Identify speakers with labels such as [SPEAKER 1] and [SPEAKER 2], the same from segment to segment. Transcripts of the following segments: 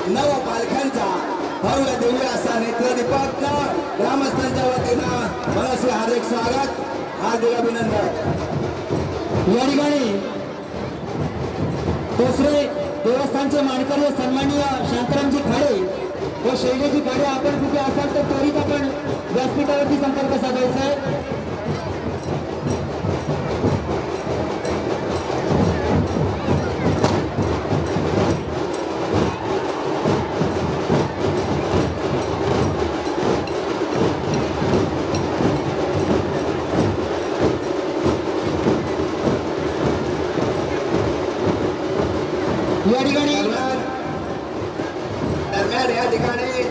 [SPEAKER 1] नव पालख्यांचा भव्य दिव्य असा नेत्रदीपक ग्रामस्थांच्या वतीनं मनस्वी हार्दिक स्वागत, हार्दिक अभिनंदन।
[SPEAKER 2] या ठिकाणी दुसरे देवस्थानचे मानकरी सन्माननीय शांतारामजी खाडे व शैलेजी खाडे, आपण कुठे असाल तर त्वरित आपण व्यासपीठावरती संपर्क साधायचा आहे।
[SPEAKER 1] दरम्यान या ठिकाणी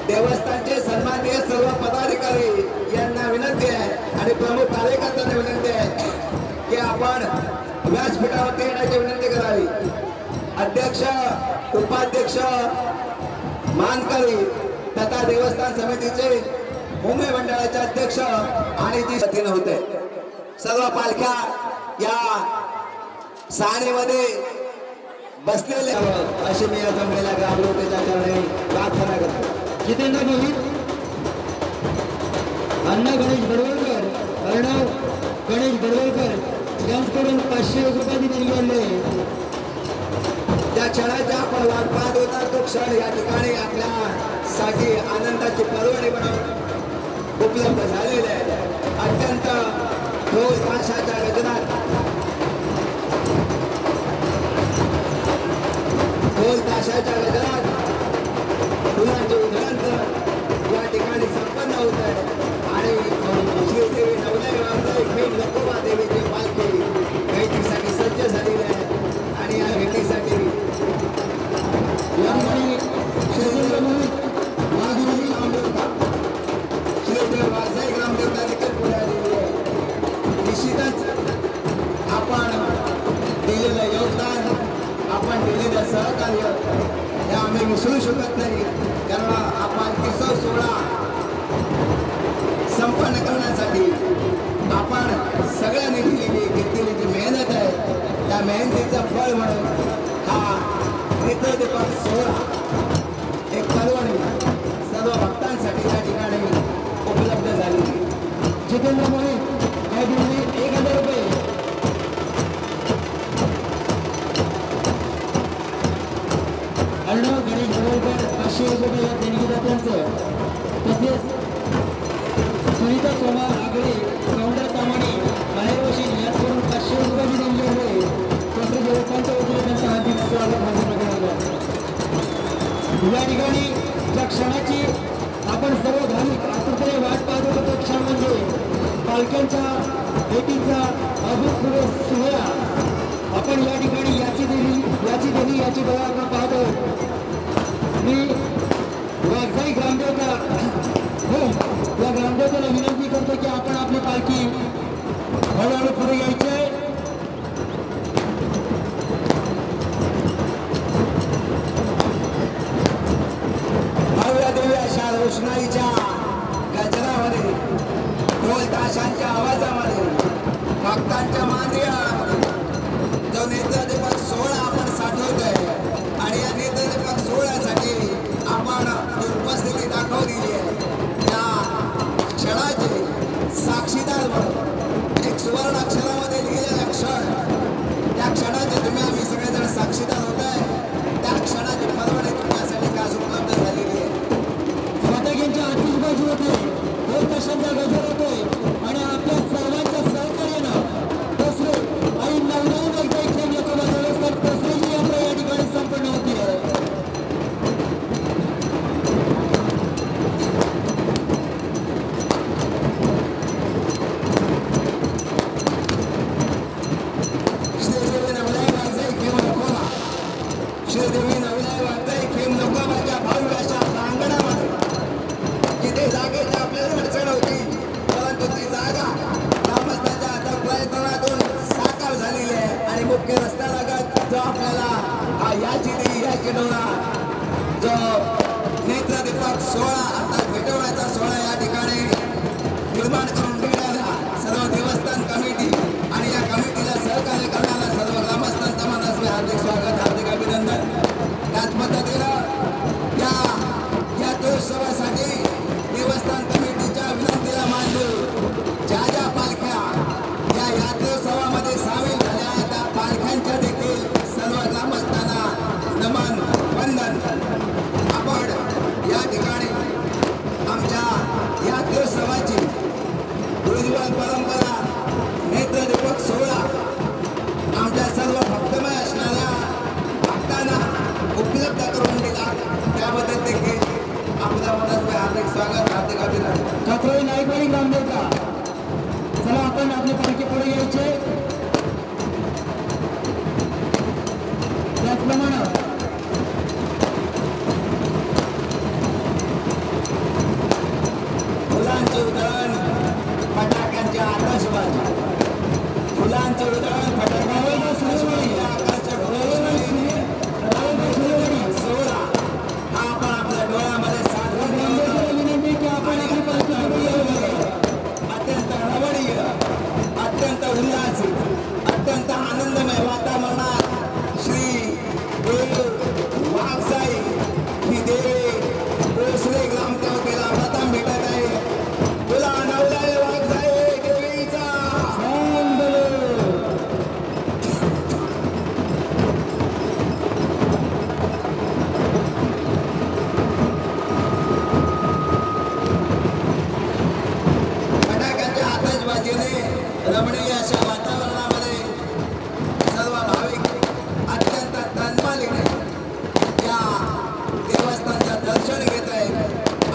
[SPEAKER 1] देवस्थानचे सन्माननीय सर्व पदाधिकारी यांना विनंती आहे आणि प्रमुख कार्यकर्त्यांना विनंती आहे की आपण व्यासपीठावरती येण्याची विनंती करावी। अध्यक्ष, उपाध्यक्ष, मानकरी तथा देवस्थान समितीचे मुंबई मंडळाचे अध्यक्ष आणि जी वतीने होते सर्व पालख्या या साणीमध्ये बसलेले अशी मी जमलेल्या ग्रामदेवतेच्या चरणी प्रार्थना करतो।
[SPEAKER 2] जितेंद्र मोहित, अण्णा गणेश बडवलकर, अर्णव गणेश बडवलकर यांच्याकडून 500 रुपये देणगी आणले।
[SPEAKER 1] त्या क्षणाची आपण वाट पाहत होता, तो क्षण या ठिकाणी आपल्यासाठी आनंदाची पर्वणी बनवून उपलब्ध झालेले आहे। अत्यंत ढोल ताशाच्या गजरात, ढोल ताशाच्या गजरात फुलांचे उधळण या ठिकाणी संपन्न होत आहे आणि श्रीदेवी नवले खेळ लकोबा देवीची पालखी भेटीसाठी सज्ज झालेली आहे आणि या भेटीसाठी श्रीदेव वारसाई ग्रामदेवता देखील पुढे आलेली आहे। निश्चितच आपण दिलेलं योगदान, आपण दिलेलं सहकार्य हे आम्ही विसरू शकत नाही, कारण आपण किशोर सोहळा संपन्न करण्यासाठी आपण सगळ्यांनी घेतलेली जी मेहनत आहे त्या मेहनतीचं फळ म्हणून हा नेत्रदीपक सोहळा एक पर्वणी सर्व भक्तांसाठी या ठिकाणी उपलब्ध झाली।
[SPEAKER 2] जितेंद्र मोहित या ठिकाणी 1000 रुपये, अर्णव गणेश बडवलकर 500 रुपये या देणगीदात्यांचं, तसेच सुनीता सोमा आगळे, सौंदर्य तामाणे, माहेरवशी यांच्याकडून 500 रुपयाची देणगी आहे। तसेच देवस्थानच्या वतीने त्यांचं हार्दिक स्वागत या ठिकाणी ज्या क्षणाची आपण सर्व भाविक आतुरतेने वाट पाहत होतो तो क्षण म्हणजे पालख्यांच्या भेटीचा अभूतपूर्व सोहळा। आपण या ठिकाणी याची डोळा आपण पाहतो। मी वाघजाई ग्रामदेवता या ग्रामदेवतेला विनंती करतो की आपण आपली पालखी हळूहळू पुढे घ्यायची आहे।
[SPEAKER 1] भव्य दिव्य अशा रोषणाईच्या गजरामध्ये, ढोल ताशांच्या आवाजामध्ये, भक्तांच्या मांदियामध्ये जो नेत्रदीपक सोहळा आपण साठवतोय आणि या नेत्रदीपक सोहळ्यासाठी आपण उपस्थिती दाखवलेली आहे, त्या क्षणाचे साक्षीदार म्हणून एक सुवर्ण अक्षरामध्ये लिहिलेला क्षण, त्या क्षणाचे तुम्ही आम्ही सगळेजण साक्षीदार होत आहे। त्या क्षणाची पर्वणी तुमच्यासाठी आज उपलब्ध झालेली आहे।
[SPEAKER 2] फटाक्यांच्या आतिषबाजी होते, ढोल ताशांचा गजर होतोय आणि आपल्या सर्वांच्या सहकार्यानं दसरे आणि नवनवीन एकदा खेळ लकोबा देवस्थान दसऱ्याची यात्रा या ठिकाणी संपन्न होती आहे।
[SPEAKER 1] श्रीदेवी नवले वारसाई खेम लकोबाच्या भव्य अशा प्रांगणामध्ये जिथे जागेची आपल्याला अडचण होती, परंतु ती जागा ग्रामस्थांच्या आता प्रयत्नातून साकार झालेली आहे आणि मुख्य रस्त्यालगत जो आपल्याला याची डोळा जो नेत्रदीपक सोहळा अर्थात भेटवण्याचा सोहळा या ठिकाणी निर्माण करून देणारा सर्व देवस्थान कमिटी आणि या कमिटीला सहकार्य करणारा सर्व ग्रामस्थांचं मनस्वी हार्दिक स्वागत, हार्दिक अभिनंदन। त्याच पद्धतीनं उपलब्ध करून दिला त्याबद्दल देखील आपल्या मनाचे हार्दिक स्वागत हार्दिक अभिनंदन.
[SPEAKER 2] कात्रोळी नाईकवाडी ग्रामदेवता चला आपण आपली पालखी पुढे घ्यायचे. त्याचप्रमाणे
[SPEAKER 1] फुलांचे उधळण फटाक्यांची आकाशबाजी फुलांचे उधळण फटाक्यांची सोहळा हा आपण आपल्या डोळ्यामध्ये साजरा
[SPEAKER 2] विनंती की आपण आपली पालखी
[SPEAKER 1] अत्यंत रमणीय अत्यंत उल्हासी अत्यंत आनंदमय वातावरणात श्री वाघसाई ही देवी भोसले ग्रामदेवतेला प्रथम भेटत आहे. तुला नवलाय वाघसाई देवीचा फटाक्यांच्या आतषबाजीने रमणीय अशा वातावरणामध्ये सर्व भाविक अत्यंत तन्मालीने या देवस्थानचं दर्शन घेत आहेत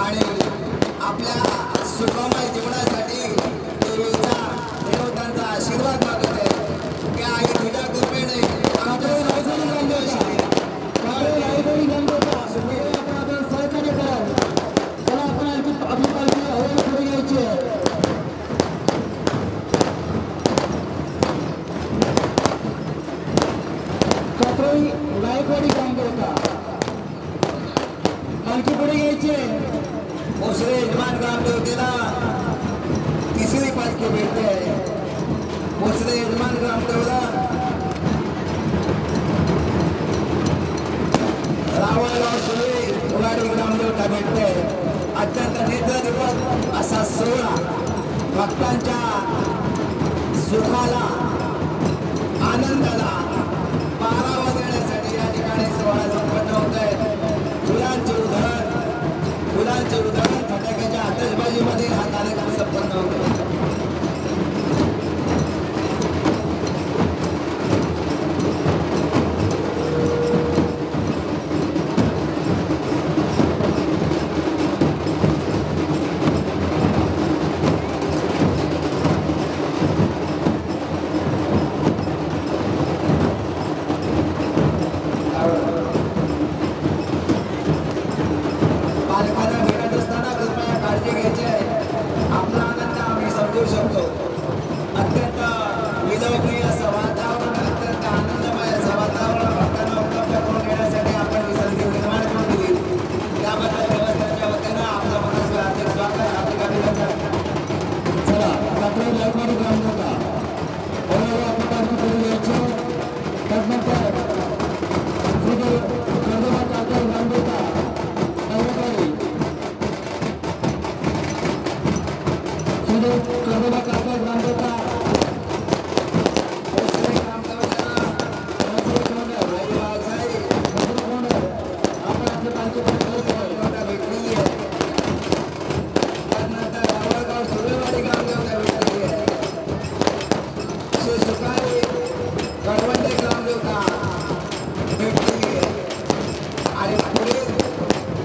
[SPEAKER 1] आणि आपल्या सुखमय जीवनासाठी देवतांचा आशीर्वाद मागत आहेत की आई तुझ्या कृपेने आमच्या
[SPEAKER 2] सहकार्य करावं. चला आपण आपली पालखी हवेला पुढे घ्यायची आहे. कात्रोळी नाईकवाडी ग्रामदेवता पालखी पुढे घ्यायची आहे.
[SPEAKER 1] भोसले यजमान ग्रामदेवतेला तिसरी पालखी भेटते आहे. भोसले यजमान ग्रामदेवला रावळगाव सुरे उगाडी ग्रामदेवता भेटते आहे. अत्यंत नेत्रदीपक असा सोहळा भक्तांच्या सुखाला आनंदाला पारावा देण्यासाठी या ठिकाणी सोहळा संपन्न होत आहे. फुलांचे उधळण फटाक्याच्या आतषबाजीमध्ये हा कार्यक्रम संपन्न होतो. पालकांना भेटत असताना कृपया काळजी घ्यायची आहे. आपला आनंद आम्ही समजू शकतो. अत्यंत विलोभनीय असं वातावरण अत्यंत आनंदमय असं वातावरण भक्तांना उपलब्ध करून देण्यासाठी आपण ही संधी निर्माण करून दिली त्याबद्दल देवस्थानच्या वतीनं आपलं मनस्वी हार्दिक स्वागत हार्दिक अभिनंदन.
[SPEAKER 2] चला कात्रोळी नाईकवाडी ग्रामदेवता हवेला आपली पालखी पुढे घ्यायची. त्यानंतर श्री चंद्रबा काका ग्रामदेवता चंद्रबा काका ग्रामदेवता
[SPEAKER 1] भोसले ग्रामदेवतेला आई वाघसाई
[SPEAKER 2] आपण आपली पालखी पुढे
[SPEAKER 1] ग्रामदेवता भेटलेली आहे. त्यानंतर रावळगाव सुरेवाडी ग्रामदेवता भेटलेली आहे. श्री सुखाई कळवंडे ग्रामदेवता भेटलेली आहे. आणि पुढे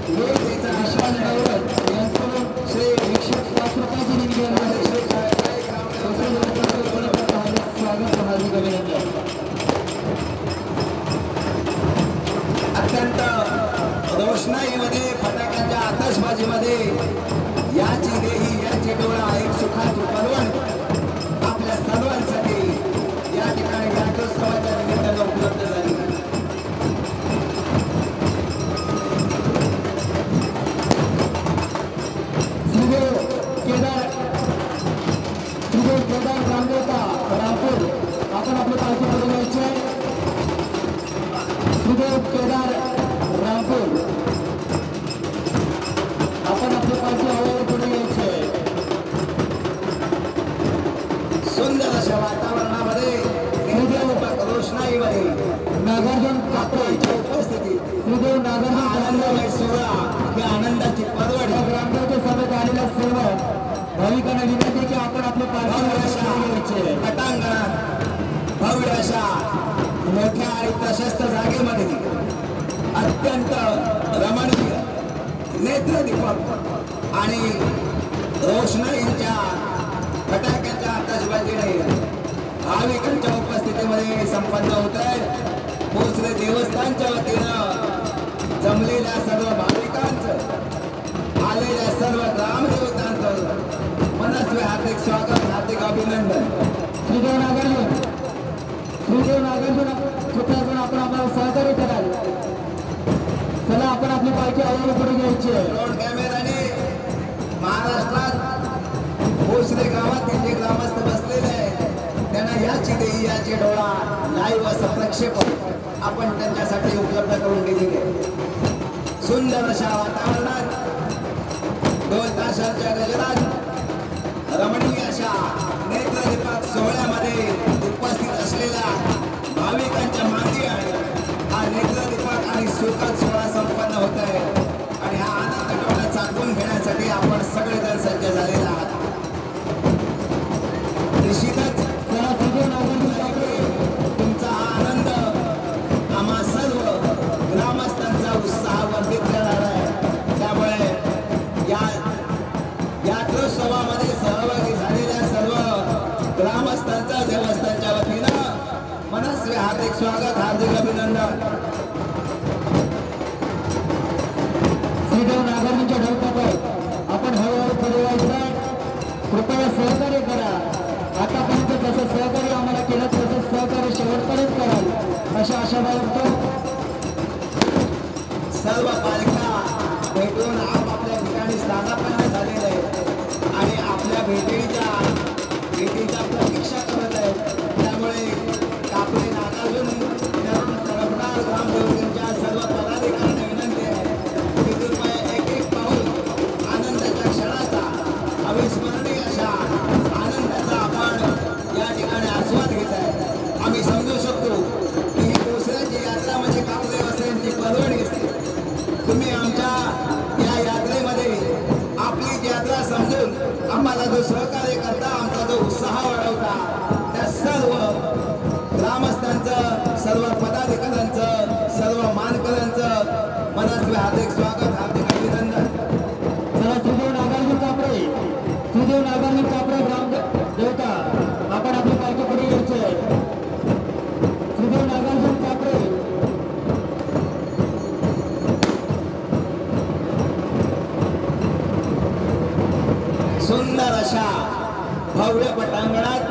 [SPEAKER 1] देवीचा आशीर्वाद मिळवत
[SPEAKER 2] यांच्याकडून
[SPEAKER 1] श्री
[SPEAKER 2] 105 रुपयाची देणगी आहे.
[SPEAKER 1] श्री काळकाई ग्रामदेवता
[SPEAKER 2] स्वागत हार्दिक अभिनंदन.
[SPEAKER 1] अत्यंत रोषणाईमध्ये फटाक्यांच्या आतषबाजीमध्ये याची देही याची डोळा एक सुखाची पर्वण आपल्या सर्वांसाठी या ठिकाणी घाटोत्सवाच्या निमित्तानं उपलब्ध झाली.
[SPEAKER 2] श्रीदेव केदार ग्रामदेवता रामपूर आपण आपली पालखी पुढे घ्यायची आहे. श्रीदेव केदार रामपूर आपण आपली पालखी हवेला पुढे घ्यायची आहे.
[SPEAKER 1] सुंदर अशा वातावरणामध्ये रोषणाईमध्ये
[SPEAKER 2] नागार्जुन
[SPEAKER 1] कात्रोळीच्या उपस्थितीत
[SPEAKER 2] श्रीदेव नागार्जुन
[SPEAKER 1] आनंदमय सोहळा ही आनंदाची परवड
[SPEAKER 2] या ग्रामदेवते सभेत आलेल्या सर्व भाविकांना विनंती की आपण आपली पालखी
[SPEAKER 1] भव्य
[SPEAKER 2] हवेला
[SPEAKER 1] अशा
[SPEAKER 2] पुढे घ्यायची आहे.
[SPEAKER 1] पटांगणात भव्य अशा मोठ्या आणि प्रशस्त जागेमध्ये अत्यंत रमणीय नेत्रदीपक आणि रोषणाईच्या फटाक्याच्या आतषबाजीने भाविकांच्या उपस्थितीमध्ये संपन्न होत आहे. भोसले देवस्थानच्या वतीनं जमलेल्या सर्व भाविकांचं, आलेल्या सर्व ग्रामदेवतांचं मनस्वी हार्दिक स्वागत, हार्दिक अभिनंदन.
[SPEAKER 2] श्रीदेव नागार्जुन कृपया करून आपण आम्हाला सहकार्य कराल. चला आपण आपली पालखी हळूहळू पुढे घ्यायची आहे.
[SPEAKER 1] ड्रोन कॅमेराने महाराष्ट्रात भोसले गावातील जे ग्रामस्थ बसलेले आहेत त्यांना याची देई याची डोळा लाईव्ह असं प्रक्षेपण आपण त्यांच्यासाठी उपलब्ध करून दिलेले आहे. सुंदर अशा वातावरणात ढोल ताशांच्या गजरात रमणीय अशा नेत्रदीपक सोहळ्यामध्ये उपस्थित असलेल्या भाविकांच्या मागे आहे हा नेत्रदीपक आणि सुखद सोहळा संपन्न होत आहे. आणि हा आनंद डोळा चाकून घेण्यासाठी आपण सगळेजण सज्ज झालेला आहात. निश्चितच तुमचा हा आनंद आम्हा सर्व ग्रामस्थांचा उत्साह वर्धित करणार आहे. त्यामुळे या यात्रोत्सवामध्ये सहभागी झालेल्या सर्व ग्रामस्थांचा देवस्थानच्या वतीनं मनस्वी हार्दिक स्वागत, हार्दिक अभिनंदन.
[SPEAKER 2] श्रीदेव नागार्जुनच्या ढोलकावर आपण हळूहळू पुढे जायचं. कृपया सहकार्य करा. आतापर्यंत जसं सहकार्य आम्हाला केलं तसं सहकार्य शेवटपर्यंत कराल अशा आशा बाळगतो.
[SPEAKER 1] सर्व पालख्या भेटून आपापल्या ठिकाणी स्थानापन्न झालेले आहेत आणि आपल्या भेटीच्या प्रतीक्षा करत आहेत. त्यामुळे कापले नागार्जुन तडफदार ग्रामदेवतेच्या सर्व पदाधिकाऱ्यांना विनंती आहे की कृपया एक एक पाऊल आनंदाच्या क्षणाचा, अविस्मरणीय अशा आनंदाचा आपण या ठिकाणी आस्वाद घेत आहे. आम्ही समजू शकतो की ही भोसल्याची यात्रा म्हणजे कापले वसऱ्यांची पर्वणी असते. तुम्ही आमच्या या यात्रेमध्ये आपली यात्रा समजून आम्हाला जो सहकार्य करता, आमचा जो उत्साह वाढवता, त्या सर्व ग्रामस्थांचं, सर्व पदाधिकाऱ्यांचं, सर्व मानकऱ्यांचं मनस्वी हार्दिक स्वागत, हार्दिक अभिनंदन.
[SPEAKER 2] चला श्रीदेव नागार्जुन कापरे ग्राम देवता आपण आपली पालखी पुढे घ्यायची आहे. श्रीदेव नागार्जुन कापरे
[SPEAKER 1] सुंदर अशा भव्य पटांगणात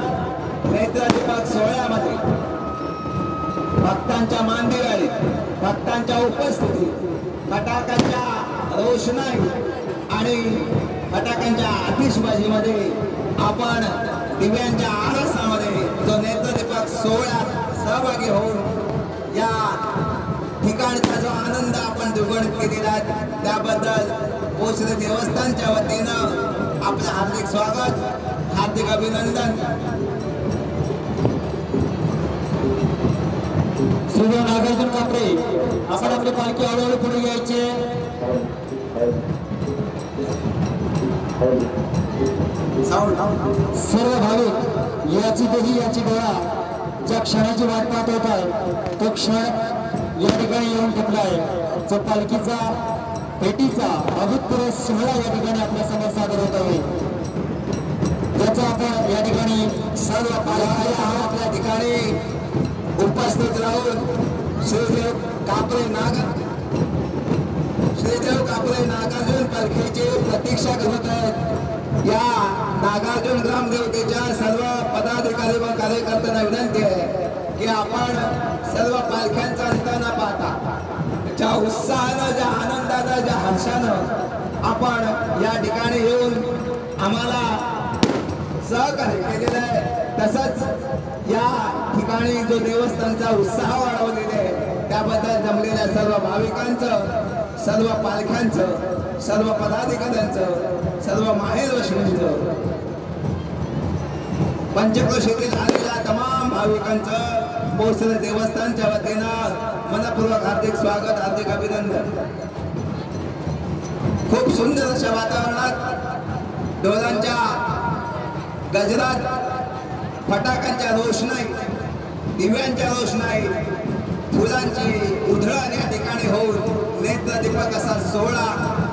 [SPEAKER 1] नेत्रदीपक सोहळ्यामध्ये भक्तांच्या मांदियाळी, भक्तांच्या उपस्थितीत, फटाक्यांच्या रोषणाई आणि फटाक्यांच्या आतिषबाजीमध्ये आपण दिव्यांच्या आरसामध्ये जो नेत्रदीपक सोहळ्यात सहभागी होऊन या ठिकाणचा जो आनंद आपण दुगणित केलेला आहे त्याबद्दल भोसले देवस्थानच्या वतीनं आपलं हार्दिक स्वागत, हार्दिक अभिनंदन.
[SPEAKER 2] श्रीदेव नागार्जुन कापरे आपण आपली पालखी हळूहळू पुढे घ्यायची. सर्व भाविक याची देही याची डोळा ज्या क्षणाची वाट पाहत होत आहे तो क्षण या ठिकाणी येऊन ठेपलाय. जो पालखीचा भेटीचा अभूतपूर्व सोहळा या ठिकाणी आपल्या समोर सादर होत आहे. ज्याचा आपण या ठिकाणी सर्व पालख्या
[SPEAKER 1] आपल्या ठिकाणी उपस्थित राहून श्रीदेव कापरे नागार्जुन पालखीची प्रतीक्षा करत आहेत. या नागार्जुन ग्रामदेवतेच्या सर्व पदाधिकारी व कार्यकर्त्यांना विनंती आहे की आपण सर्व पालख्यांचा अंत न पाहता ज्या उत्साहानं, ज्या आनंदानं, ज्या हर्षानं आपण या ठिकाणी येऊन आम्हाला सहकार्य केलेलं आहे, तसंच या ठिकाणी जो देवस्थानचा उत्साह वाढवलेला आहे त्याबद्दल जमलेल्या सर्व भाविकांचं, सर्व पालख्यांचं, सर्व पदाधिकाऱ्यांचं, सर्व माहेरवाशींचं, पंचक्रोशीतील आलेल्या तमाम भाविकांचं भोसले देवस्थानच्या वतीनं मनपूर्वक हार्दिक स्वागत, हार्दिक अभिनंदन. खूप सुंदर अशा वातावरणात ढोलांच्या गजरात, फटाक्यांच्या रोषणाई, दिव्यांच्या रोषणाई, फुलांची उधळण या ठिकाणी होऊन सोहळा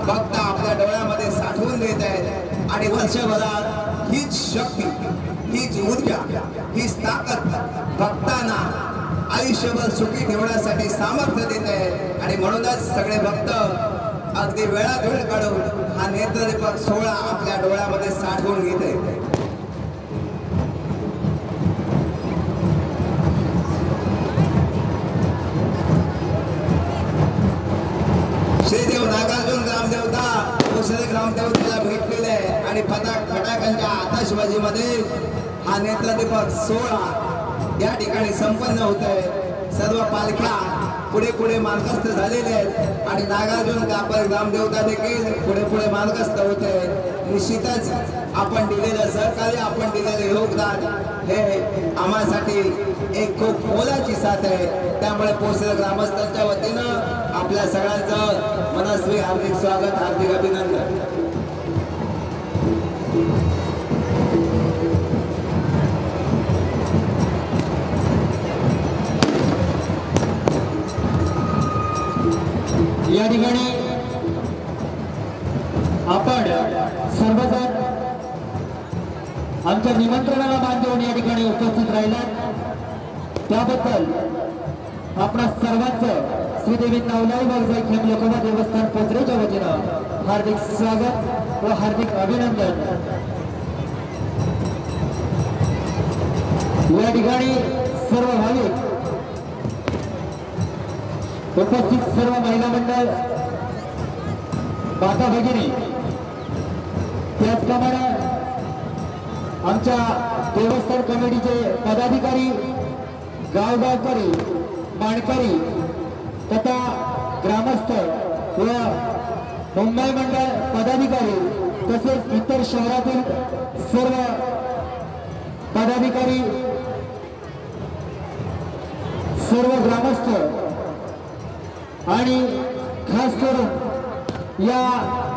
[SPEAKER 1] भक्त आपल्या डोळ्यामध्ये साठवून देत आहेत आणि वर्षभरात हीच शक्ती, हीच ऊर्जा, हीच ताकद भक्तांना आयुष्यभर सुखी ठेवण्यासाठी सामर्थ्य देत आहेत. आणि म्हणूनच सगळे भक्त अगदी वेळात वेळ काढून हा नेत्रदीपक सोहळा आपल्या डोळ्यामध्ये साठवून घेत आहेत. श्रीदेव नागार्जुन ग्रामदेवता दुसरे ग्रामदेवतेला भेटलेले आहे आणि फटाक्यांच्या आताशबाजीमध्ये हा नेत्रदीपक सोहळा या ठिकाणी संपन्न होत आहे. सर्व पालख्या पुढे पुढे मार्गस्थ झालेले आहेत आणि नागार्जुन ग्रामदेवता देखील पुढे पुढे मार्गस्थ होते. निश्चितच आपण दिलेलं सहकार्य, आपण दिलेलं योगदान हे आम्हासाठी एक खूप मोलाची साथ आहे. त्यामुळे पोहोचलेल्या ग्रामस्थांच्या वतीनं आपल्या सगळ्यांचं मनस्वी हार्दिक स्वागत, हार्दिक अभिनंदन.
[SPEAKER 2] या ठिकाणी आपण सर्वजण आमच्या निमंत्रणाला मान देऊन या ठिकाणी उपस्थित राहिलात त्याबद्दल आपणा सर्वांचं श्रीदेवी नवलाई वाघजाई खेम लोकोबा देवस्थान पोत्रेच्या वतीनं हार्दिक स्वागत व हार्दिक अभिनंदन. या ठिकाणी सर्व भाविक उपस्थित सर्व महिला मंडळ, माता भगिनी, त्याचप्रमाणे आमच्या देवस्थान कमिटीचे पदाधिकारी, गावगावकरी, माणकरी तथा ग्रामस्थ व मुंबई मंडळ पदाधिकारी तसेच इतर शहरातील सर्व पदाधिकारी, सर्व ग्रामस्थ आणि खास करून या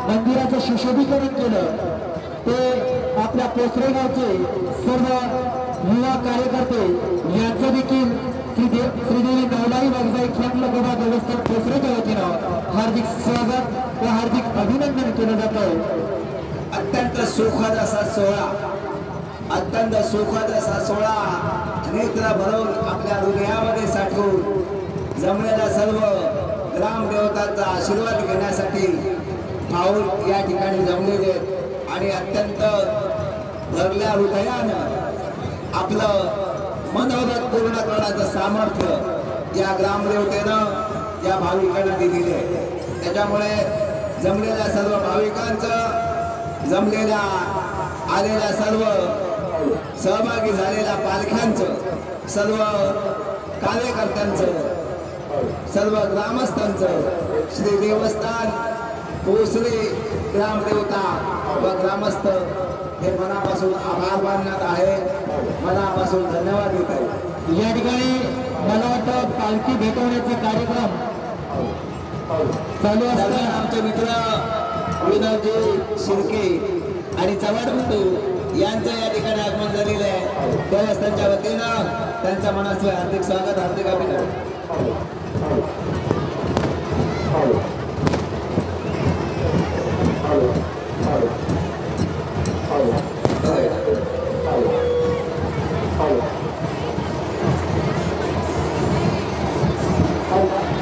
[SPEAKER 2] मंदिराचं सुशोभीकरण केलं ते आपल्या पोसरे गावचे सर्व युवा कार्यकर्ते यांचं देखील श्रीदेवी नवलाई वाघजाई खेम लोकोबा देवस्थान पोसरेच्या वतीनं हार्दिक स्वागत व हार्दिक अभिनंदन केलं जात आहे.
[SPEAKER 1] अत्यंत सुखद असा सोहळा, अत्यंत सुखद असा सोहळा नेत्र भरून आपल्या हृदयामध्ये साठवून जमलेल्या सर्व ग्रामदेवतांचा आशीर्वाद घेण्यासाठी भाऊक या ठिकाणी जमलेले आणि अत्यंत भरल्या हृदयानं आपलं मनोरथ पूर्ण करण्याचं सामर्थ्य या ग्रामदेवतेनं या भाविकांना दिलेले आहे. त्याच्यामुळे जमलेल्या सर्व भाविकांचं, जमलेल्या आलेल्या सर्व सहभागी झालेल्या पालख्यांचं, सर्व कार्यकर्त्यांचं, सर्व ग्रामस्थांचं श्री देवस्थान पोसरे ग्रामदेवता व ग्रामस्थ हे मनापासून आभार मानत आहे, मनापासून धन्यवाद देत आहे.
[SPEAKER 2] या ठिकाणी मला वाटतं पालखी भेटवण्याचा कार्यक्रम चालू असताना
[SPEAKER 1] आमचे मित्र विनोदजी शिर्के आणि चव्हाण बंधू यांचं या ठिकाणी आगमन झालेलं आहे. देवस्थानच्या वतीनं त्यांच्या मनाचं हार्दिक स्वागत, हार्दिक अभिनंदन.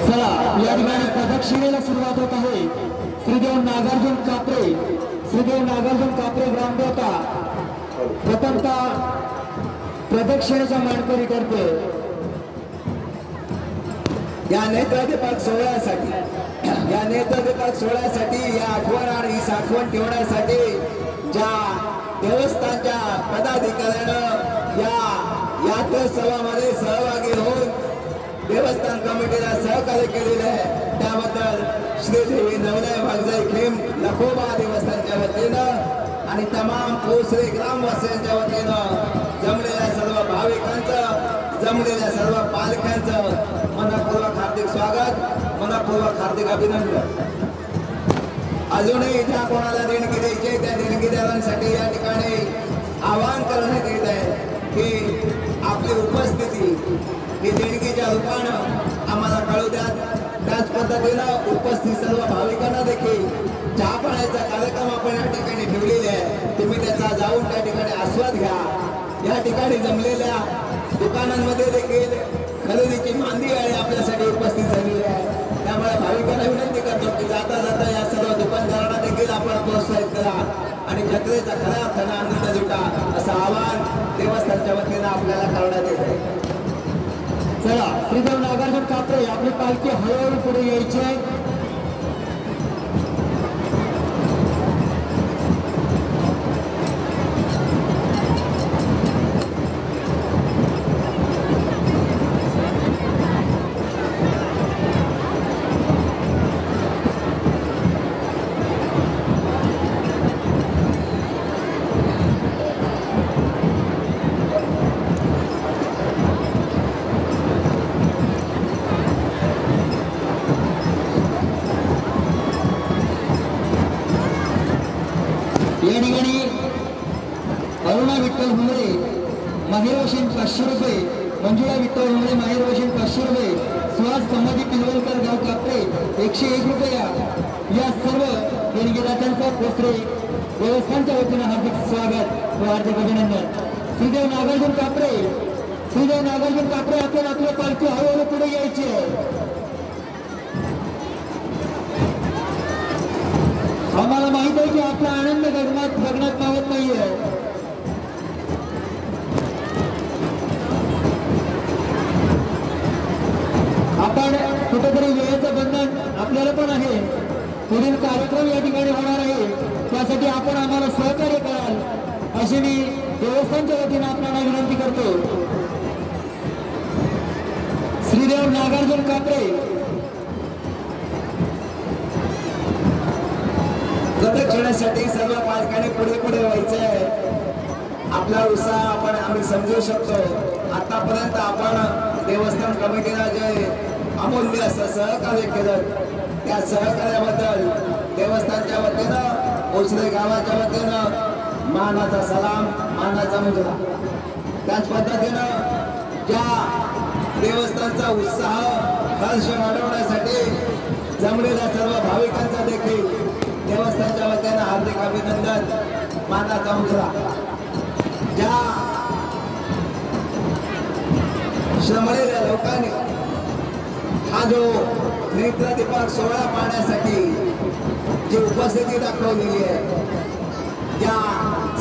[SPEAKER 2] चला या ठिकाणी प्रदक्षिणेला सुरुवात होत आहे. श्रीदेव नागार्जुन कापरे, श्रीदेव नागार्जुन कापरे ग्रामदेवता प्रथमतः प्रदक्षिणेचा मानकरी करते.
[SPEAKER 1] या नेत्रदीपक सोहळ्यासाठी या आठवण आणि साठवण ठेवण्यासाठी ज्या देवस्थानच्या पदाधिकाऱ्यानं या यात्रोत्सवामध्ये सहभागी होऊन देवस्थान कमिटीला सहकार्य केलेले आहे त्याबद्दल श्रीदेवी नवलाई वाघजाई खेम लोकोबा देवस्थानच्या वतीनं आणि तमाम पोसरे ग्रामवासियांच्या वतीनं जमलेल्या सर्व भाविकांचं, जमलेल्या सर्व पालख्यांचं मनपूर्वक हार्दिक स्वागत, मनपूर्वक हार्दिक अभिनंदन. अजूनही ज्या कोणाला देणगी द्यायची त्या देणगीदारांसाठी या ठिकाणी आवाहन करण्यात येत आहे की आपली उपस्थिती ही देणगीच्या रूपानं आम्हाला कळू द्या. त्याच पद्धतीनं उपस्थित सर्व भाविकांना देखील आस्वाद घ्या. या ठिकाणी जमलेल्या दुकानांमध्ये देखील खरेदीची मांदियाळी आपल्यासाठी उपस्थित झालेली आहे. त्यामुळे भाविकांना विनंती करतो की जाता जाता या सर्व दुकानदारांना देखील आपण प्रोत्साहित करा आणि जत्रेचा खऱ्या अर्थानं आनंद लुटा असं आवाहन देवस्थानच्या वतीनं आपल्याला करण्यात येते.
[SPEAKER 2] चला श्रीदेव नागार्जुन कापरे आपली पालखी हळूहळू पुढे यायची आहे. या ठिकाणी अरुणा विठ्ठल हुमरे माहेरवाशीन 500 रुपये, मंजुळा विठ्ठल हुमरे माहेरवाशीन 500 रुपये, सुहास संभाजी पिलवलकर गाव कापरे 101 रुपया. या सर्व देणगीदात्यांचा कोसरे देवस्थानच्या वतीनं हार्दिक स्वागत व हार्दिक अभिनंदन. श्रीदेव नागार्जुन कापरे, श्रीदेव नागार्जुन कापरे आपण आपल्या पालखी हळूहळू पुढे यायची आहे. आम्हाला माहित आहे की आपला आनंद गगनात मावत नाहीये. आपण कुठेतरी वेळेचं बंधन आपल्याला पण आहे. पुढील कार्यक्रम या ठिकाणी होणार आहे, त्यासाठी आपण आम्हाला सहकार्य कराल अशी मी देवस्थानच्या वतीनं आपल्याला विनंती करतो. श्रीदेव नागार्जुन कापरे
[SPEAKER 1] प्रदक्षिणेसाठी सर्व पालकांनी पुढे पुढे व्हायचंय. आपला उत्साह आम्ही समजू शकतो. आतापर्यंत आपण देवस्थान कमिटीला जे अमूल्य असं सहकार्य केलं त्या सहकार्याबद्दल देवस्थानच्या वतीनं ओसरे गावाच्या वतीनं मानाचा सलाम, मानाचा मुजरा. त्याच पद्धतीनं ज्या देवस्थानचा उत्साह हर्ष वाढवण्यासाठी जमलेल्या सर्व भाविकांचा देखील देवस्थानच्या वतीनं हार्दिक अभिनंदन, मानाचा मुजरा. ज्या श्रमलेल्या लोकांनी हा जो नेत्रदीपक सोहळा पाहण्यासाठी जी उपस्थिती दाखवलेली आहे त्या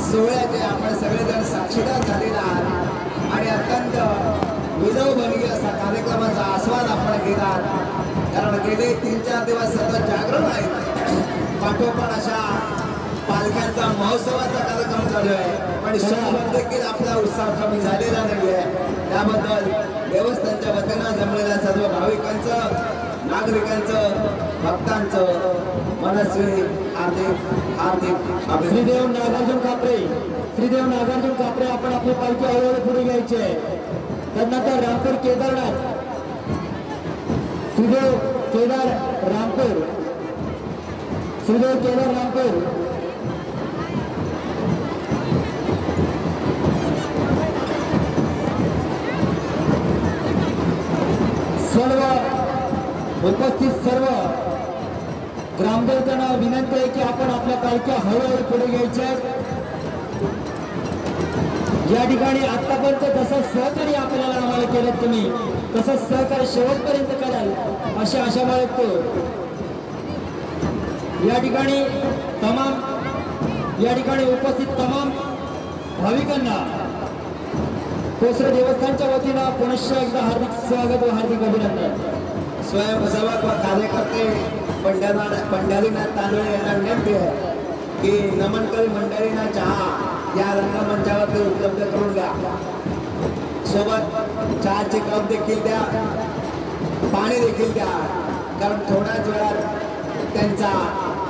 [SPEAKER 1] सोहळ्याचे आपण सगळेजण साक्षीदार झालेला आहात आणि अत्यंत विनोदभंगी असा कार्यक्रमाचा आस्वाद आपण घेतला. कारण गेले 3-4 दिवस सतत जागरण आहे. पाठोपाठ अशा पालख्यांचा महोत्सवाचा कार्यक्रम चालू आहे, पण शहरात देखील आपला उत्साह कमी झालेला नाही आहे. त्याबद्दल देवस्थानच्या वतीनं जमलेल्या सर्व भाविकांचं, नागरिकांचं, भक्तांचं मनस्वी हार्दिक अभिनंदन.
[SPEAKER 2] श्रीदेव नागार्जुन कापरे, श्रीदेव नागार्जुन कापरे आपण आपली पालखी हळूहळू पुढे घ्यायची आहे. त्यानंतर रामपूर केदारनाथ, श्रीदेव केदार रामपूर, श्रीदेव केदार रामपूर. सर्व उपस्थित सर्व ग्रामदेवतांना विनंती आहे की आपण आपल्या पालख्या हळूहळू पुढे घ्यायच्या. या ठिकाणी आतापर्यंत जसं सहकार्य आपल्याला आम्हाला केलं तुम्ही तसंच सहकार्य शेवटपर्यंत कराल अशी आशा बाळगतो. या ठिकाणी उपस्थित तमाम भाविकांना कोसरे देवस्थानच्या वतीनं पुनश्च एकदा हार्दिक स्वागत व हार्दिक अभिनंदन.
[SPEAKER 1] स्वयंसेवक व कार्यकर्ते पंढरीनाथ तांदळे यांना विनंती आहे की नमनकरी मंडळींना चहा या रंगमंचावरती उपलब्ध करून द्या. सोबत चहाचे कप देखील द्या, पाणी देखील द्या. कारण थोड्याच वेळात त्यांचा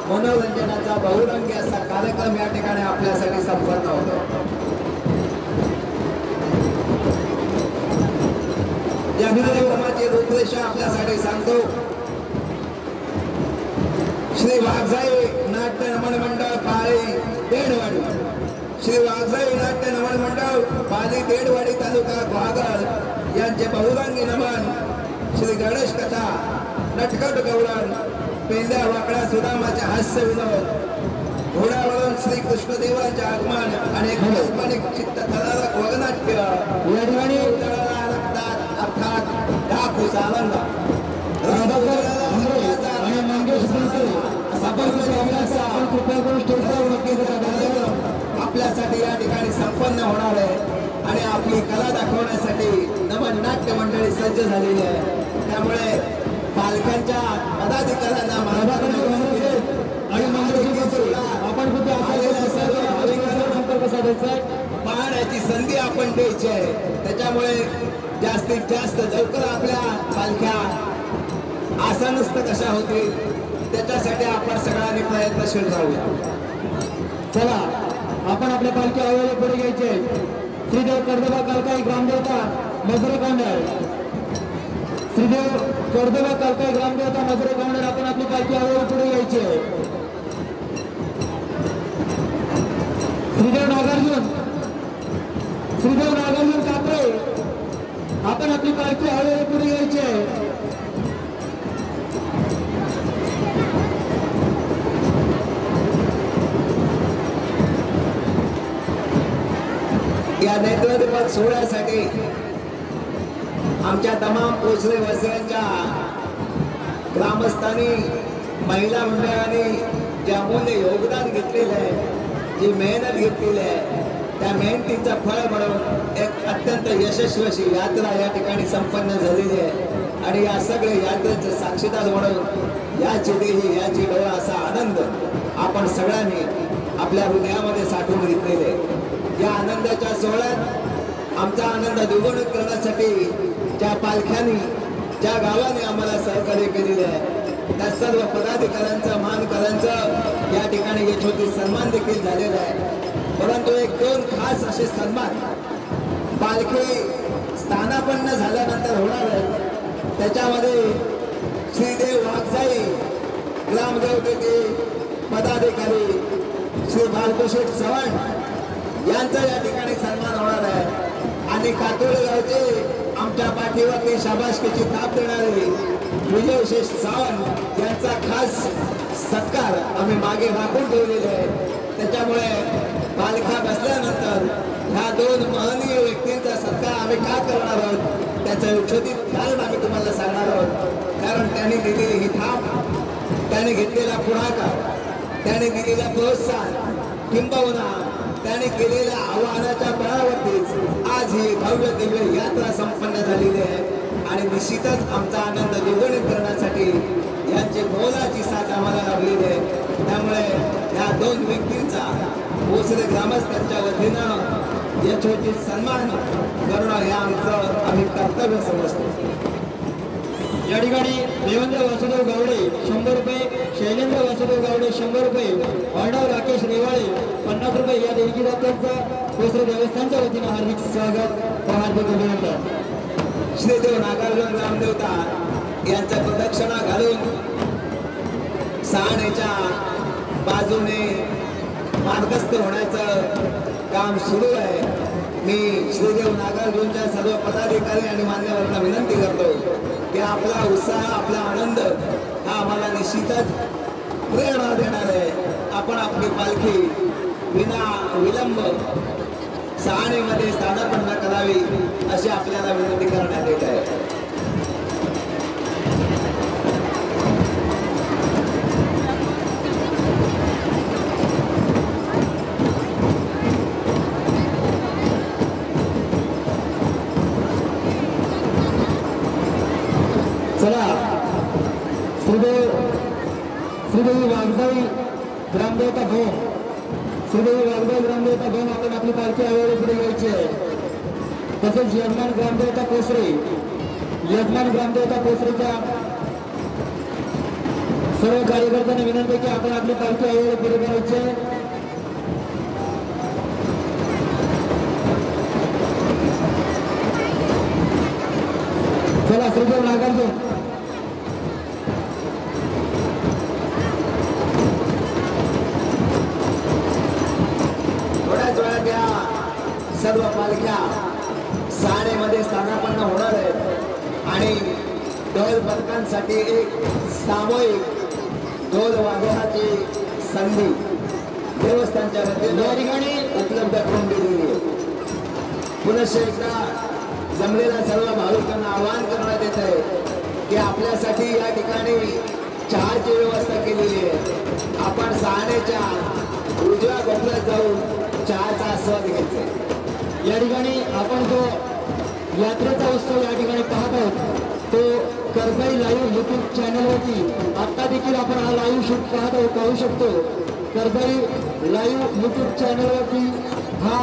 [SPEAKER 1] मनोरंजनाचा बहुरंगी असा कार्यक्रम या ठिकाणी आपल्यासाठी संपन्न होतो. या कार्यक्रमाची रूपरेषा आपल्यासाठी सांगतो. श्री वाघजाई नाट्य नमन मंडळ पाली देडवाडी, श्री वाघजाई नाट्य नमन मंडळ पाली देडवाडी तालुका घोगड यांचे बहुरंगी नमन. श्री गणेश कथा, नटखट गवळण, पेंद्या वाकड्या सुदामाचे हास्य विनोद, घोड्यावरून श्री कृष्णदेवांचे आगमन आणि काल्पनिक चित्तथरारक वगनाट्य
[SPEAKER 2] या ठिकाणी
[SPEAKER 1] अर्थात डाकू चालंगा
[SPEAKER 2] आणि मंगेश आपण कृपया करून स्टेजवर नक्कीचा कार्यक्रम
[SPEAKER 1] आपल्यासाठी या ठिकाणी संपन्न होणार आहे आणि आपली कला दाखवण्यासाठी नमन नाट्य मंडळी सज्ज झालेली आहे. त्यामुळे पालकांच्या पदाधिकाऱ्यांना
[SPEAKER 2] आणि आपण कुठे संपर्क साधायचा
[SPEAKER 1] पाहण्याची संधी आपण द्यायची आहे. त्याच्यामुळे जास्तीत जास्त लवकर आपल्या पालख्या आसानस्त कशा होतील त्याच्यासाठी आपण सगळ्यांनी प्रयत्नशील राहूया.
[SPEAKER 2] चला आपण आपल्या पालखी आवेळे पुढे घ्यायचे. श्रीदेव कडदोबा कालकाई ग्रामदेवता मजुरे कांडर, श्रीदेव कडदोबा कालकाई ग्रामदेवता मजुरे कांडर आपण आपली पालखी आवेळे पुढे घ्यायची. श्रीदेव नागार्जुन कापरे आपण आपली पालखी आवेळे पुढे घ्यायची.
[SPEAKER 1] या नेतृत्वपद सोहळ्यासाठी आमच्या तमाम पोचले वस्त्यांच्या ग्रामस्थांनी महिला मंडळांनी जे अमूल्य योगदान घेतलेलं आहे, जी मेहनत घेतलेली आहे, त्या मेहनतीचं फळ म्हणून एक अत्यंत यशस्वी अशी यात्रा या ठिकाणी संपन्न झालेली आहे. आणि या सगळे यात्रेचे साक्षीदार म्हणून याची देही याची डोळा असा आनंद आपण सगळ्यांनी आपल्या हृदयामध्ये साठवून घेतलेले. या आनंदाच्या सोहळ्यात आमचा आनंद द्विगुणित करण्यासाठी ज्या पालख्यांनी ज्या गावाने आम्हाला सहकार्य केलेले आहे त्या सर्व पदाधिकाऱ्यांचं मानकऱ्यांचं या ठिकाणी यशोचित सन्मान देखील झालेला आहे. परंतु एक दोन खास असे सन्मान पालखी स्थानापन्न झाल्यानंतर होणार आहे. त्याच्यामध्ये श्रीदेव वाघजाई ग्रामदेवतेचे पदाधिकारी श्री बालकृष्ण चव्हाण यांचा या ठिकाणी सन्मान होणार आहे. आणि कातोळगावचे आमच्या पाठीवरती शाबासकीची थाप देणारे विजयशेष सावंत यांचा खास सत्कार आम्ही मागे राखून ठेवलेले आहे. त्याच्यामुळे पालखा बसल्यानंतर ह्या दोन महनीय व्यक्तींचा सत्कार आम्ही का करणार आहोत त्याचं यशोचित कारण आम्ही तुम्हाला सांगणार आहोत. कारण त्यांनी दिलेली ही थाप, त्याने घेतलेला पुढाकार, त्याने दिलेला प्रोत्साहन किंबहुना त्याने केलेल्या आव्हानाच्या बळावरतीच आज ही भव्य दिव्य यात्रा संपन्न झालेली आहे. आणि निश्चितच आमचा आनंद द्विगुणित करण्यासाठी यांची मोलाची साथ आम्हाला लाभलेली आहे. त्यामुळे या दोन व्यक्तींचा भोसले ग्रामस्थांच्या वतीनं यशोचित सन्मान करणं हे आमचं आम्ही कर्तव्य समजतो.
[SPEAKER 2] या ठिकाणी देवेंद्र वासुदेव गावडे 100 रुपये, शैलेंद्र वासुदेव गावडे 100 रुपये, वार्डाव राकेश रेवाळे 50 रुपये या देणगी दात्यांचं भोसले देवस्थानच्या वतीनं हार्दिक स्वागत व हार्दिक अभिनंदन.
[SPEAKER 1] श्रीदेव नागार्जुन ग्रामदेवता यांच्या प्रदक्षिणा घालून सहाण्याच्या बाजूने मार्गस्थ होण्याचं काम सुरू आहे. मी श्रीदेव नागार्जुनच्या सर्व पदाधिकारी आणि मान्यवरांना विनंती करतो की आपला उत्साह, आपला आनंद हा आम्हाला निश्चितच प्रेरणा देणार आहे. आपण आपली पालखी विना विलंब सहाणेमध्ये स्थानापन्न करावी अशी आपल्याला विनंती करण्यात येत आहे.
[SPEAKER 2] चला श्रीदेवी वाघजाई ग्रामदेवता भवन, श्रीदेवी वाघजाई ग्रामदेवता भवन आपण आपली पालखी आवेळे पुढे घ्यायची आहे. तसेच यजमान ग्रामदेवता पोसरे, यजमान ग्रामदेवता पोसरेच्या सर्व कार्यकर्त्यांना विनंती की आपण आपली पालखी आवेळे पुढे करायची आहे. चला श्रीदेव नागार्जुन
[SPEAKER 1] थोड्याच वेळात या सर्व पालख्या सहाणेमध्ये स्थानापन्न होणार आहेत आणि ढोल पथकांसाठी एक सामूहिक ढोल वादनाची संधी देवस्थानच्या वतीने
[SPEAKER 2] या ठिकाणी
[SPEAKER 1] उपलब्ध करून दिलेली आहे. पुनश्च एकदा जमलेल्या सर्व भाविकांना आवाहन करण्यात येत आहे की आपल्यासाठी या ठिकाणी चहाची व्यवस्था केलेली आहे. आपण सहाण्याच्या उजव्या कोपऱ्यात जाऊन चहाचा आस्वाद घ्यायचा.
[SPEAKER 2] या ठिकाणी आपण जो यात्रेचा उत्सव या ठिकाणी पाहत आहोत तो करजाई लाईव्ह युट्यूब चॅनलवरती आता देखील आपण हा लाईव्ह शूट पाहू शकतो. करजाई लाईव्ह युट्यूब चॅनलवरती हा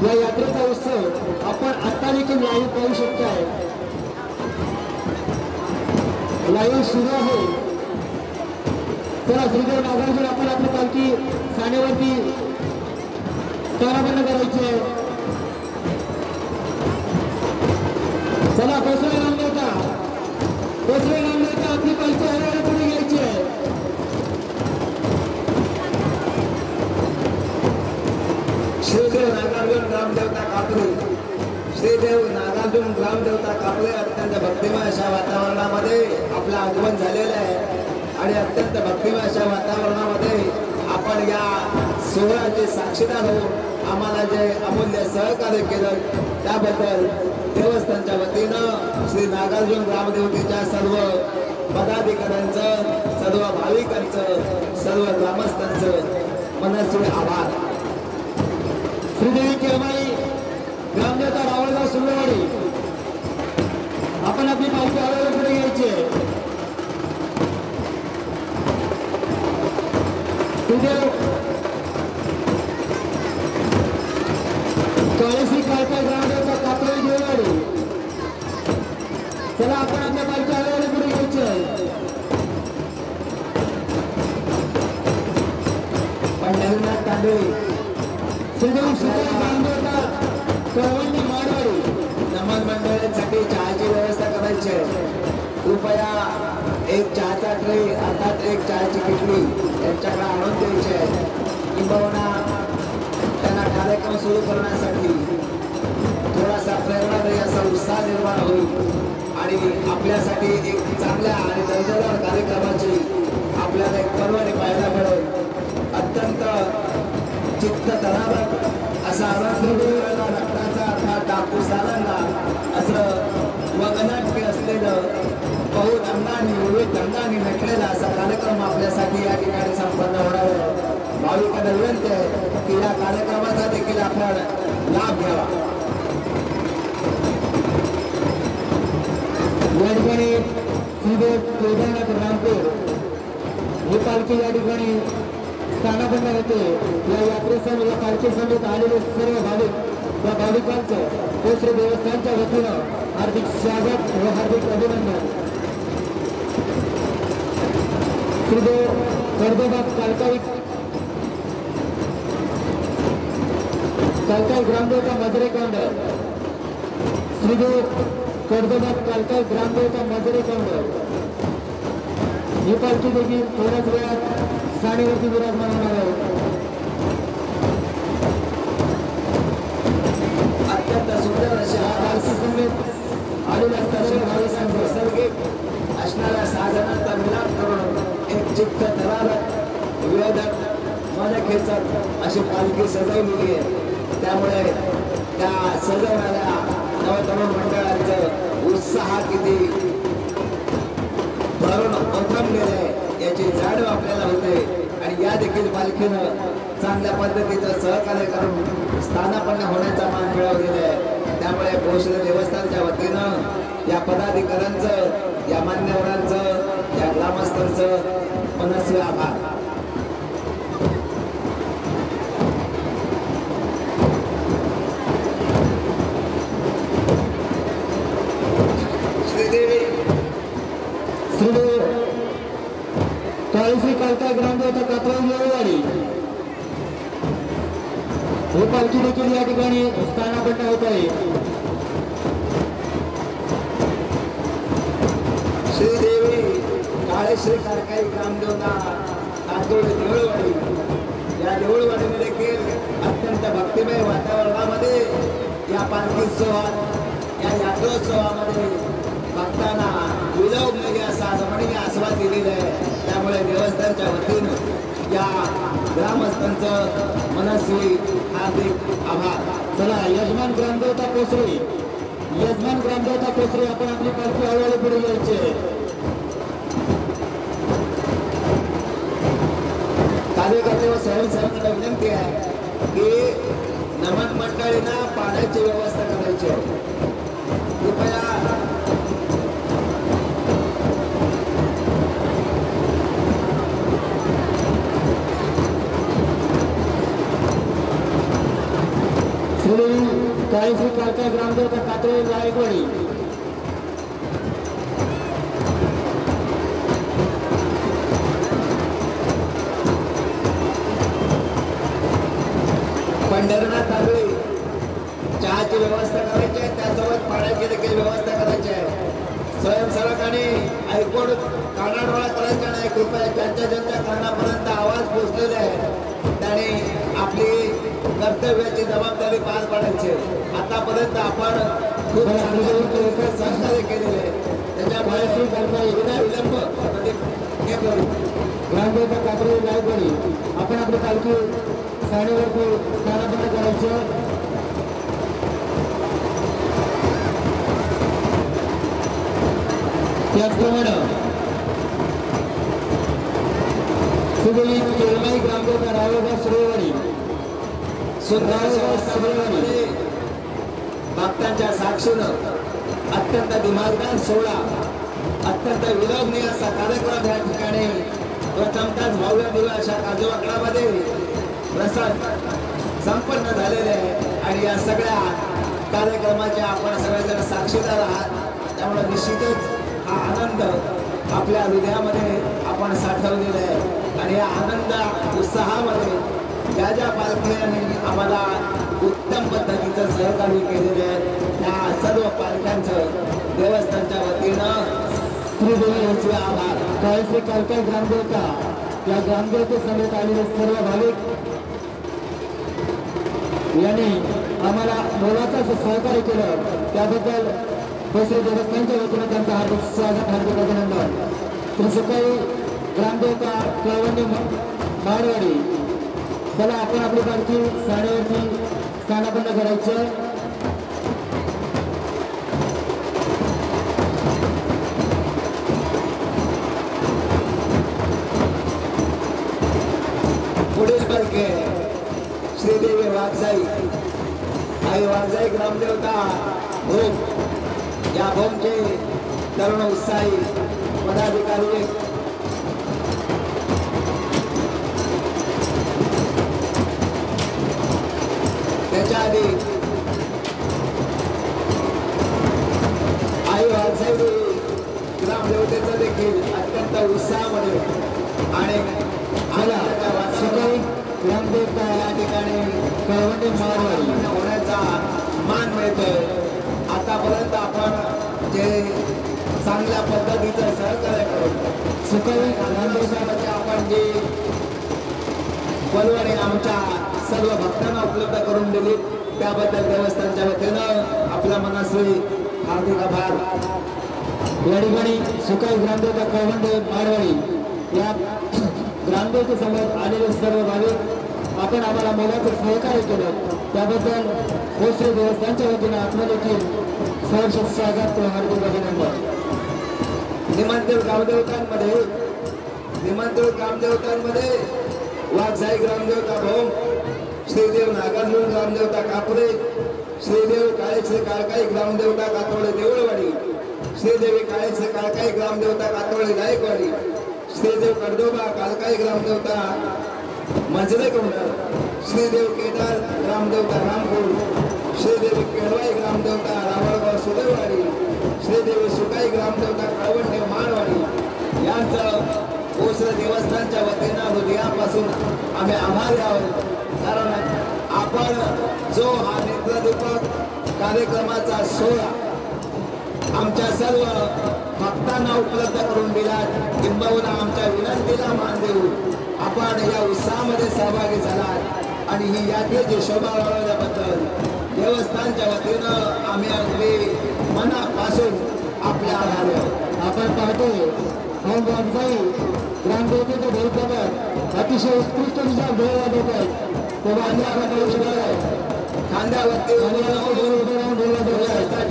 [SPEAKER 2] या यात्रेचा उत्सव आपण आता देखील लाईव्ह पाहू शकताय. लाईव्ह सुरू आहे. चला श्रीदेव नागार्जुन आपण आपली पालखी सानेवरती स्थानापन्न करायची आहे. चला कोसळे नामदेवता आपली पालखी हळूहळू पुढे घ्यायची आहे.
[SPEAKER 1] श्रीदेव नागार्जुन ग्रामदेवता कापले. श्रीदेव नागार्जुन ग्रामदेवता कापले अत्यंत भक्तिमय अशा वातावरणामध्ये आपलं आगमन झालेलं आहे आणि अत्यंत भक्तिमय अशा वातावरणामध्ये आपण या सोहळ्याचे साक्षीदार होऊन आम्हाला जे अमूल्य सहकार्य केलं त्याबद्दल देवस्थानच्या वतीनं श्री नागार्जुन ग्रामदेवतेच्या सर्व पदाधिकाऱ्यांचं, सर्व भाविकांचं, सर्व ग्रामस्थांचं मनस्वी आभार.
[SPEAKER 2] श्रीदेवी केळमाई ग्रामदेवता रावळगाव सुंदरवाडी आपण आपली पालखी हळूहळू पुढे घ्यायची आहे. काळेश्री काळका ग्रामदेवता कापळी देववाडी. चला आपण आपल्या पालखी हळूहळू पुढे घ्यायची आहे.
[SPEAKER 1] पंढरीनाथ तांडे
[SPEAKER 2] श्रीदेवी सुंदर ग्रामदेवता कळवंडी माडवाडी.
[SPEAKER 1] नमन मंडळांसाठी चहाची व्यवस्था करायची आहे. कृपया एक चहाचा ट्रे अर्थात एक चहाची किटली यांच्याकडे आणून द्यायची आहे. किंबहुना त्यांना कार्यक्रम सुरू करण्यासाठी थोडासा प्रेरणादायी असा उत्साह निर्माण होईल आणि आपल्यासाठी एक चांगल्या आणि दर्जेदार कार्यक्रमाची आपल्याला एक पर्वणी पाहायला मिळेल. अत्यंत चित्त तणावक असा आनंद रक्ताचा अर्थात कापूस आनंदा असं वगनाट्य असलेलं बहुत अंगाने विविध अंगाने नटलेला असा कार्यक्रम आपल्यासाठी या ठिकाणी संपन्न होणार आहे. भाविकांना विनंती आहे की या कार्यक्रमाचा देखील आपण लाभ घ्यावा.
[SPEAKER 2] या ठिकाणी श्रीदेव केदारनाथ रामपूर ही पालखी या ठिकाणी स्थानापन्न होते. या यात्रेसह या पालखी समेत आलेले सर्व भाविक त्या भाविकांचं कोसरे देवस्थानच्या वतीनं हार्दिक स्वागत व हार्दिक अभिनंदन. श्रीदेव कर्दोबाग कालकाई ग्रामदेवता मजरे कांड. श्रीदेव कर्दोबाग कालकाई ग्रामदेवता मजरे कांड ही पालखी देखील थोड्याच वेळात साडीवरती विराजमान होणार आहे.
[SPEAKER 1] अत्यंत सुंदर अशा
[SPEAKER 2] पालखी समेत आलेल्या सर्व भाविकांचं
[SPEAKER 1] नैसर्गिक असणाऱ्या साधनांचा मिलाप करून एक चित्त धरावत विवेदक मन खेचत अशी पालखी सजवलेली आहे. त्यामुळे त्या सजवणाऱ्या नवतरुण मंडळांचं उत्साह किती भरून ओथंबलेलं आहे याची जाणीव आपल्याला होते आणि या देखील पालखीनं चांगल्या पद्धतीचं सहकार्य करून स्थानापन्न होण्याचा मान मिळवलेला आहे. त्यामुळे कोसळे देवस्थानच्या वतीनं या पदाधिकाऱ्यांचं, या मान्यवरांचं, या ग्रामस्थांचं मनस्वी आभार.
[SPEAKER 2] श्रीदेव काळेश्री कालका ग्रामदेवता कापळी देववाडी ही पालखी देखील या ठिकाणी स्थानापन्न होत आहे.
[SPEAKER 1] श्रीदेवी काळेश्री कालकाई ग्रामदेवता कातोळी देऊळवाडी या देऊळवाडीमध्ये देखील अत्यंत भक्तिमय वातावरणामध्ये या पालखी सोहळ्यात, या यात्रोत्सवामध्ये भक्तांना विलवलेली असा रमणीय आस्वाद दिलेला आहे. त्यामुळे देवस्थानच्या वतीनं या ग्रामस्थांचं मनस्वी हार्दिक आभार.
[SPEAKER 2] चला यजमान ग्रामदेवता कोसरी, यजमान ग्रामदेवता कोसरी, आपण आपली पालखी हळूहळू पुढे यायचे.
[SPEAKER 1] कार्यकर्ते व स्वयंसेवकांना विनंती आहे की नमन मंडळींना पाण्याची व्यवस्था करायची आहे. कृपया
[SPEAKER 2] श्री काळीश्री काळका ग्रामदेवता कातळे गायकवाडी,
[SPEAKER 1] पंढरनाथ तांबे चहाची व्यवस्था करायची आहे, त्यासोबत पाण्याची देखील व्यवस्था करायची आहे. स्वयंसेवकांनी ऐकून कानाडोळा करायचा नाही. कृपया ज्यांच्या कानापर्यंत आवाज पोहोचलेले आहे त्याने आपली कर्तव्याची जबाबदारी पार पाडायची. आतापर्यंत आपण खूप सहकार्य केलेले आहे, त्याच्यामुळे विलंब
[SPEAKER 2] ग्रामदेवता कातळे गायकवाडी, आपण आपली पालखी साडीवरती स्थानापन्न करायचं. त्याचप्रमाणे सुगली केळमाई ग्रामदेवता रावळगाव सुरेवाडी, सुरेवाडी
[SPEAKER 1] भक्तांच्या साक्षीनं अत्यंत दिमागदार सोहळा, अत्यंत विलोभनीय असा कार्यक्रम या ठिकाणी प्रथमतःच भव्य दिव्य अशा काजूवाकडामध्ये प्रसाद संपन्न झालेले आहे. आणि या सगळ्या कार्यक्रमाचे आपण सगळेजण साक्षीदार आहात. त्यामुळे निश्चितच हा आनंद आपल्या हृदयामध्ये आपण साठवलेला आहे. आणि या आनंद उत्साहामध्ये ज्या पालख्यांनी आम्हाला उत्तम पद्धतीचं सहकार्य केलेलं आहे त्या सर्व पालख्यांचं देवस्थानच्या वतीनं श्रीदेवी आभार.
[SPEAKER 2] काळीश्री काळका ग्रामदेवता, या ग्रामदेवते समेत आलेले सर्व भाविक यांनी आम्हाला मोलाचं सहकार्य केलं, त्याबद्दल कोसरी देवस्थानच्या वतीनं त्यांचं हार्दिक स्वागत, हार्दिक अभिनंदन. त्रिसुकाई ग्रामदेवता कळवंडी मारवाडी, चला आपण आपली पालखी साडेवरती स्थानापन्न करायचं.
[SPEAKER 1] पुढील पालखी श्रीदेवी वाघजाई, आई वाघजाई ग्रामदेवता भोम, या भोमचे तरुण उत्साही पदाधिकारी त्याच्या आधी आई वाघजाई ग्रामदेवतेचं देखील अत्यंत उत्साहामध्ये आणि
[SPEAKER 2] सकाळी ग्रामदेवता
[SPEAKER 1] या ठिकाणी
[SPEAKER 2] कळवंडी मारवाडी
[SPEAKER 1] होण्याचा मान मिळतोय. आतापर्यंत आपण जे चांगल्या पद्धतीचं सहकार्य करू
[SPEAKER 2] सकाळी
[SPEAKER 1] ग्रामदेवतामध्ये आपण जी बलवणी आमच्या सर्व भक्तांना उपलब्ध करून दिली त्याबद्दल देवस्थानच्या वतीनं आपल्या मनस्वी हार्दिक आभार.
[SPEAKER 2] या ठिकाणी सकाळी ग्रामदेवता कळवंडी मारवाडी या ग्रामदेवते समोर आलेले सर्व भाविक आपण आम्हाला मोलाचं सहकार्य केलं त्याबद्दल कोसरी देवस्थानच्या वतीनं आपलं देखील सहर्ष स्वागत व हार्दिक अभिनंदन.
[SPEAKER 1] निमंत्रित ग्रामदेवतांमध्ये वाघजाई ग्रामदेवता भोम, श्रीदेव नागार्जुन ग्रामदेवता कापुरे, श्रीदेव काळेश्री काळकाई ग्रामदेवता कातोळे देऊळवाडी, श्रीदेवी काळेश्री काळकाई ग्रामदेवता कातोळे गायकवाडी, श्रीदेव कडदोबा कालकाई ग्रामदेवता मंजरे कोंडर, श्रीदेव केदार ग्रामदेवता रामपूर, श्रीदेवी केळवाई ग्रामदेवता रावळगाव सुदेववाडी, श्रीदेवी सुकाई ग्रामदेवता कळवंडे माळवाडी यांचं कोसर देवस्थानच्या वतीनं हृदयापासून आम्ही आभारी आहोत. कारण आपण जो हा नेत्रदीपक कार्यक्रमाचा सोहळा आमच्या सर्व भक्तांना उपलब्ध करून दिला, किंबहुना आमच्या विनंतीला मान देऊन आपण या उत्साहामध्ये सहभागी झालात आणि ही यात्रेची शोभा वाढवल्याबद्दल देवस्थानच्या वतीनं आम्ही अगदी मनापासून आपल्या आभारी आहोत.
[SPEAKER 2] आपण पाहतो आणि वाघजाई ग्रामदेवतेचे ढोलकावर अतिशय उत्कृष्टरित्या ढोल वाजवत आहेत. तेव्हा आम्ही आपला करू शकणार आहे.
[SPEAKER 1] खांद्यावरती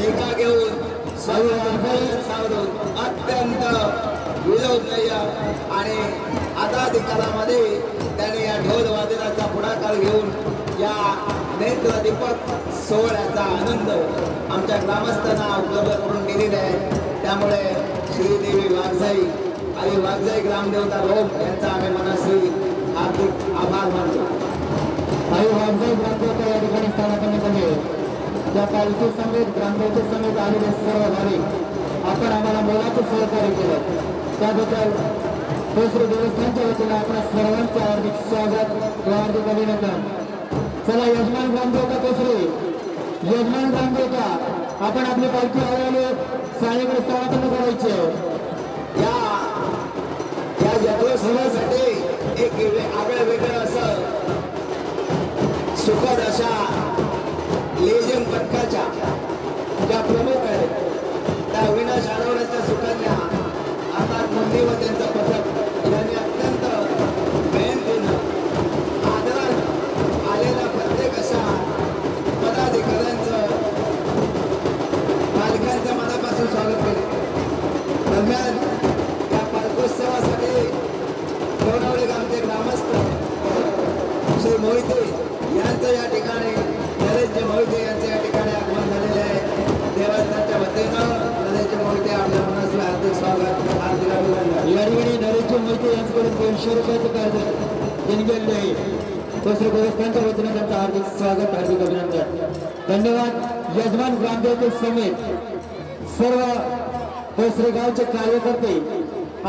[SPEAKER 1] ढेका घेऊन सावरून अत्यंत विलोभनीय आणि आझादी काळामध्ये त्याने या ढोल वादनाचा पुढाकार घेऊन या नेत्रदीपक सोहळ्याचा आनंद आमच्या ग्रामस्थांना उपलब्ध करून दिलेला आहे. त्यामुळे श्रीदेवी वाघजाई आणि वाघजाई ग्रामदेवता रोम यांचा आम्ही मनाशी हार्दिक आभार मानतो.
[SPEAKER 2] आई वाघजाई ग्रामदेवता या ठिकाणी स्थानापन्न झाले. त्या पालखी समेत ग्रामदेवते समेत आलेले सर्व भाविक आपण आम्हाला मोलाचं सहकार्य केलं त्याबद्दल कोसरे देवस्थानच्या वतीने आपल्या सर्वांचं हार्दिक स्वागत व हार्दिक अभिनंदन. चला यजमान ग्रामदेवता कोसरे, यजमान ग्रामदेवता आपण आपली पालखी हळूहळू शाळेकडे स्थानापन्न करायची.
[SPEAKER 1] या जत्रोत्सवासाठी एक आगळं वेगळं असं सुखद अशा लेझिम पथकाच्या ज्या प्रमुख आहेत त्या अविनाश आठवड्याच्या सुकन्या अर्थात मुंडी व त्यांचं पथक यांनी अत्यंत मेहनतीनं आदरात आलेल्या प्रत्येक अशा पदाधिकाऱ्यांचं पालकांचं मनापासून स्वागत केले. दरम्यान या पालकोत्सवासाठी लोणावळे गावचे ग्रामस्थ श्री मोहिते यांचं या ठिकाणी नरेंद्र मोहिते यांचं या ठिकाणी आगमन झालेले आहे. देवस्थानच्या वतीनं नरेंद्र मोहिते आपल्या मनाचं हार्दिक स्वागत हार्दिक अभिनंदन.
[SPEAKER 2] या ठिकाणी नरेंद्र मोहिते यांच्याकडून 200 रुपयाचं कर्ज देणगी आहे. कोसरे देवस्थानच्या वतीनं त्यांचं हार्दिक स्वागत हार्दिक अभिनंदन. धन्यवाद. यजमान ग्रामदेवते समेत सर्व कोसरे गावचे कार्यकर्ते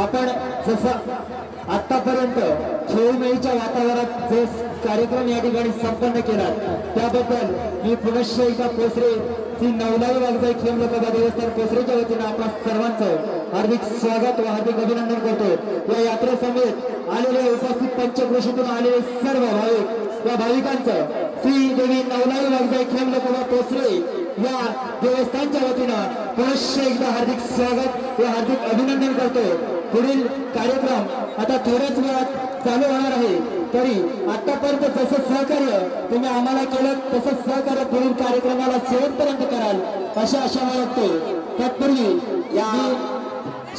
[SPEAKER 2] आपण जसं आतापर्यंत खेळमेळीच्या वातावरणात जो कार्यक्रम या ठिकाणी संपन्न केला त्याबद्दल मी पुनश्च एकदा कोसरे श्री नवलाई वाघजाई खेमलोकबा देवस्थान कोसरेच्या वतीनं आपल्या सर्वांचं हार्दिक स्वागत व हार्दिक अभिनंदन करतो. या यात्रेसमेत आलेले उपस्थित पंचक्रोशीतून आलेले सर्व भाविक या भाविकांचं श्री देवी नवलाई वाघजाई खेमलोकबा कोसरे या देवस्थानच्या वतीनं पुनश्च एकदा हार्दिक स्वागत व हार्दिक अभिनंदन करतो. पुढील कार्यक्रम आता थोड्याच वेळात चालू होणार आहे. तरी आतापर्यंत जसं सहकार्य तुम्ही आम्हाला केलं तसंच सहकार्य पुढील कार्यक्रमाला शेवटपर्यंत कराल अशा आशा बाळगतो. तत्पूर्वी
[SPEAKER 1] या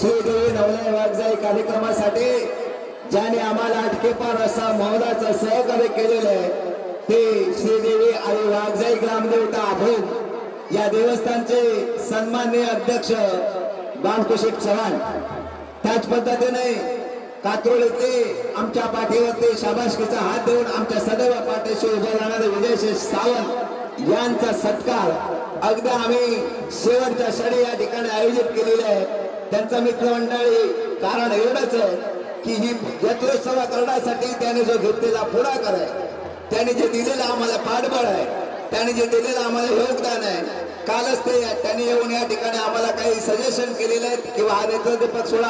[SPEAKER 1] श्रीदेवी नवलाई वाघजाई कार्यक्रमासाठी ज्याने आम्हाला अटकेपार असा मोलाचं सहकार्य केलेलं आहे ते श्रीदेवी आणि वाघजाई ग्रामदेवता अभोग या देवस्थानचे सन्माननीय अध्यक्ष बालकुशेठ चव्हाण. त्याच पद्धतीने कात्रोलीचे आमच्या पाठीवरती शाबासकीचा हात देऊन आमच्या सदैव पाठीशी उभे राहणारे विजयशेष सावंत यांचा सत्कार अगदी आम्ही शेवटच्या क्षणी या ठिकाणी आयोजित केलेले आहे. त्यांचा मित्रमंडळी कारण एवढंच आहे की ही जत्रोत्सव करण्यासाठी त्याने जो घेतलेला पुढाकार आहे, त्याने जे दिलेलं आम्हाला पाठबळ आहे, त्याने जे दिलेलं आम्हाला योगदान आहे, कालच ते त्यांनी येऊन या ठिकाणी आम्हाला काही सजेशन केलेलं आहे किंवा हा नेत्रदीपक सोहळा